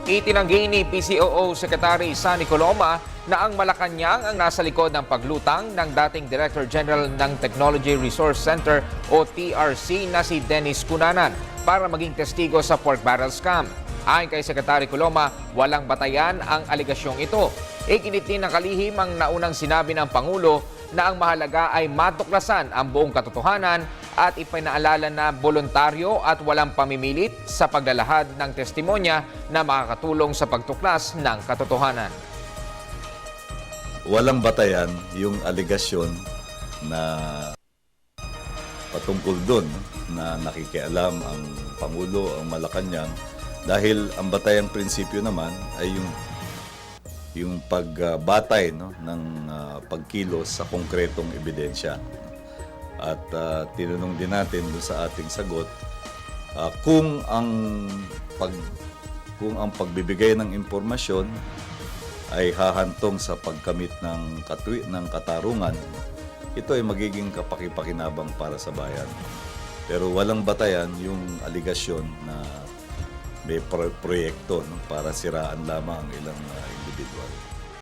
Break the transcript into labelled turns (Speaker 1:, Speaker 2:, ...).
Speaker 1: Itinanggi ni PCOO Secretary Sunny Coloma na ang Malacanang ang nasa likod ng paglutang ng dating Director General ng Technology Resource Center o TRC na si Dennis Cunanan para maging testigo sa pork barrel scam. Ayon kay Secretary Coloma, walang batayan ang aligasyong ito. Iginit din ng kalihim ang naunang sinabi ng Pangulo na ang mahalaga ay matuklasan ang buong katotohanan at ipinaalala na voluntaryo at walang pamimilit sa paglalahad ng testimonya na makakatulong sa pagtuklas ng katotohanan.
Speaker 2: Walang batayan yung aligasyon na patungkol doon na nakikialam ang Pangulo, ang Malacanang, dahil ang batayang prinsipyo naman ay yung pagbatay ng pagkilos sa konkretong ebidensya. At tinanong din natin doon sa ating sagot kung ang pagbibigay ng impormasyon ay hahantong sa pagkamit ng katarungan, ito ay magiging kapakipakinabang para sa bayan. Pero walang batayan yung aligasyon na may proyekto para siraan lamang ang ilang individual.